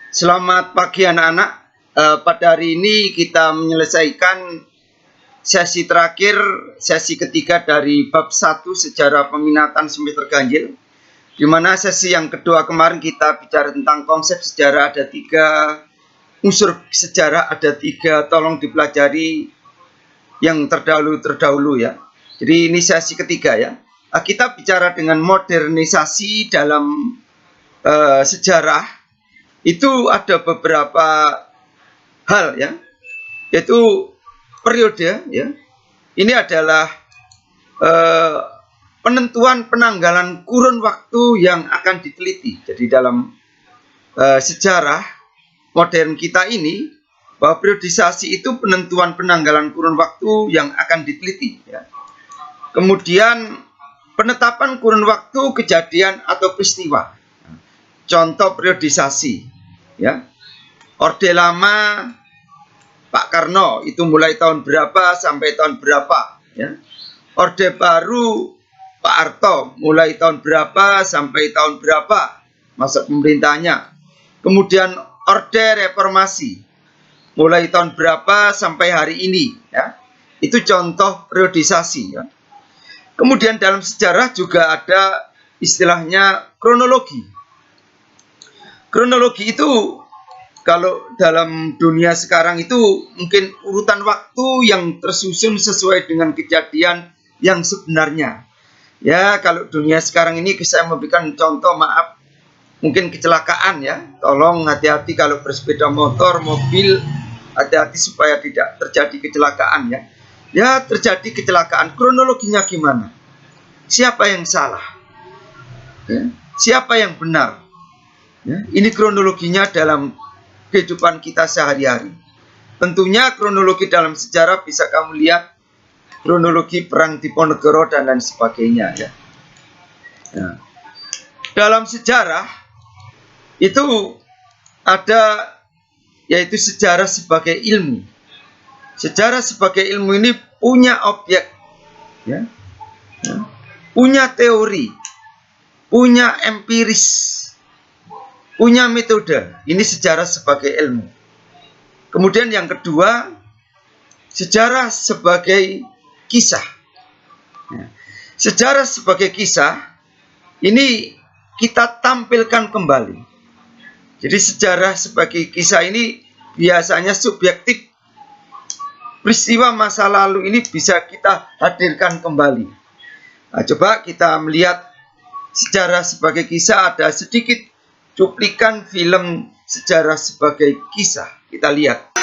Selamat pagi anak-anak. Pada hari ini kita menyelesaikan sesi terakhir, sesi ketiga dari bab 1 sejarah peminatan semester ganjil. Di mana sesi yang kedua kemarin kita bicara tentang konsep sejarah, ada 3 unsur sejarah, ada 3 tolong dipelajari yang terdahulu ya. Jadi ini sesi ketiga ya. Kita bicara dengan modernisasi dalam sejarah. Itu ada beberapa hal ya, yaitu periode ya. Ini adalah penentuan penanggalan kurun waktu yang akan diteliti. Jadi dalam sejarah modern kita ini, bahwa periodisasi itu penentuan penanggalan kurun waktu yang akan diteliti ya. Kemudian penetapan kurun waktu kejadian atau peristiwa. Contoh periodisasi ya. Orde Lama Pak Karno itu mulai tahun berapa sampai tahun berapa ya. Orde Baru Pak Harto mulai tahun berapa sampai tahun berapa masa pemerintahnya. Kemudian Orde Reformasi mulai tahun berapa sampai hari ini ya. Itu contoh periodisasi ya. Kemudian dalam sejarah juga ada istilahnya kronologi. Kronologi itu kalau dalam dunia sekarang itu mungkin urutan waktu yang tersusun sesuai dengan kejadian yang sebenarnya. Ya, kalau dunia sekarang ini saya memberikan contoh, maaf, mungkin kecelakaan ya. Tolong hati-hati kalau bersepeda motor, mobil, hati-hati supaya tidak terjadi kecelakaan ya. Ya, terjadi kecelakaan, kronologinya gimana? Siapa yang salah? Ya, siapa yang benar? Ya, ini kronologinya dalam kehidupan kita sehari-hari. Tentunya kronologi dalam sejarah bisa kamu lihat kronologi perang Diponegoro dan lain sebagainya ya. Nah, dalam sejarah itu ada yaitu sejarah sebagai ilmu. Sejarah sebagai ilmu ini punya objek ya. Punya teori, punya empiris, punya metode. Ini sejarah sebagai ilmu. Kemudian yang kedua, sejarah sebagai kisah. Sejarah sebagai kisah ini kita tampilkan kembali. Jadi sejarah sebagai kisah ini biasanya subjektif. Peristiwa masa lalu ini bisa kita hadirkan kembali. Nah, coba kita melihat sejarah sebagai kisah, ada sedikit cuplikan film sejarah sebagai kisah. Kita lihat.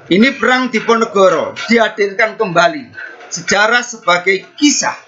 Ini perang Diponegoro dihadirkan kembali. Sejarah sebagai kisah.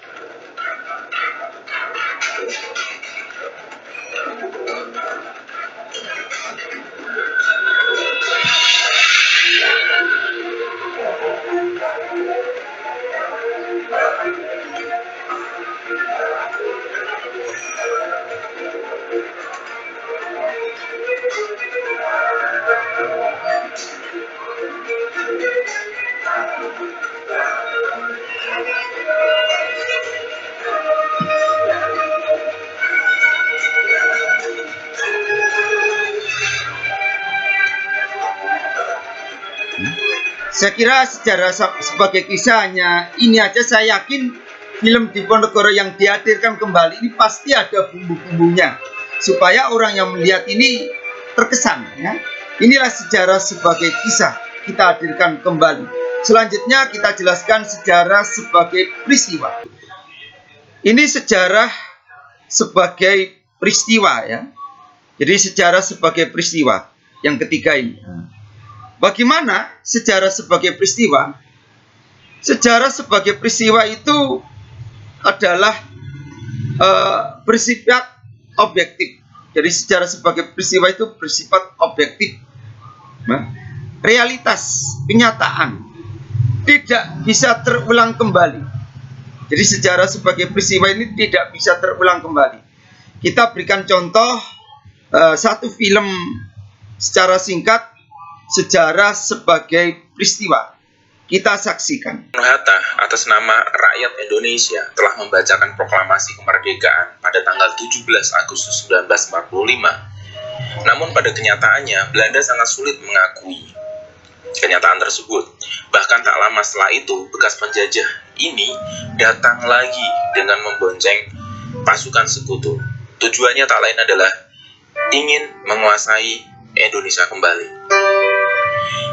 Saya kira sejarah sebagai kisahnya ini aja, saya yakin film Diponegoro yang dihadirkan kembali ini pasti ada bumbu-bumbunya supaya orang yang melihat ini terkesan ya. Inilah sejarah sebagai kisah kita hadirkan kembali. Selanjutnya kita jelaskan sejarah sebagai peristiwa. Ini sejarah sebagai peristiwa ya. Jadi sejarah sebagai peristiwa yang ketiga ini. Bagaimana sejarah sebagai peristiwa? Sejarah sebagai peristiwa itu adalah bersifat objektif. Jadi sejarah sebagai peristiwa itu bersifat objektif. Realitas, kenyataan, tidak bisa terulang kembali. Jadi sejarah sebagai peristiwa ini tidak bisa terulang kembali. Kita berikan contoh satu film secara singkat, sejarah sebagai peristiwa. Kita saksikan. Soekarno-Hatta atas nama rakyat Indonesia telah membacakan proklamasi kemerdekaan pada tanggal 17 Agustus 1945. Namun pada kenyataannya Belanda sangat sulit mengakui kenyataan tersebut. Bahkan tak lama setelah itu, bekas penjajah ini datang lagi dengan membonceng pasukan sekutu. Tujuannya tak lain adalah ingin menguasai Indonesia kembali.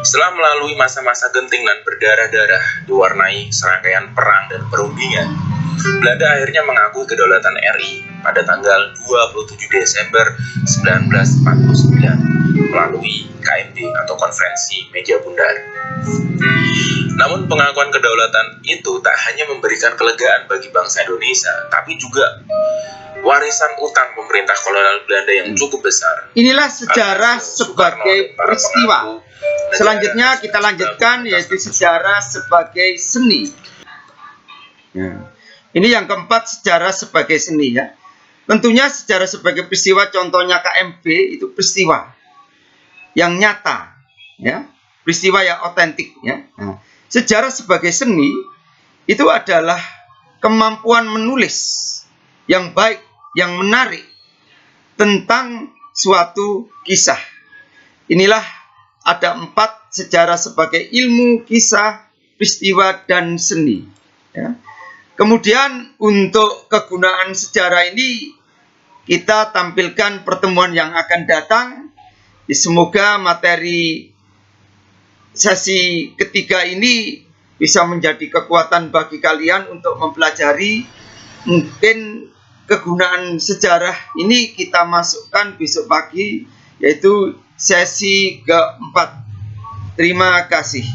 Setelah melalui masa-masa genting dan berdarah-darah, diwarnai serangkaian perang dan perundingan, Belanda akhirnya mengakui kedaulatan RI pada tanggal 27 Desember 1949 melalui KMB atau Konferensi Meja Bundar. Namun pengakuan kedaulatan itu tak hanya memberikan kelegaan bagi bangsa Indonesia, tapi juga warisan utang pemerintah kolonial Belanda yang cukup besar. Inilah sejarah sebagai peristiwa. Selanjutnya kita lanjutkan, yaitu sejarah sebagai seni. Ini yang keempat, sejarah sebagai seni ya. Tentunya sejarah sebagai peristiwa, contohnya KMB itu peristiwa yang nyata, ya, peristiwa yang otentik, ya. Nah, sejarah sebagai seni itu adalah kemampuan menulis yang baik, yang menarik tentang suatu kisah. Inilah ada 4 sejarah sebagai ilmu, kisah, peristiwa, dan seni. Ya. Kemudian untuk kegunaan sejarah ini kita tampilkan pertemuan yang akan datang. Semoga materi sesi ketiga ini bisa menjadi kekuatan bagi kalian untuk mempelajari. Mungkin kegunaan sejarah ini kita masukkan besok pagi, yaitu sesi keempat. Terima kasih.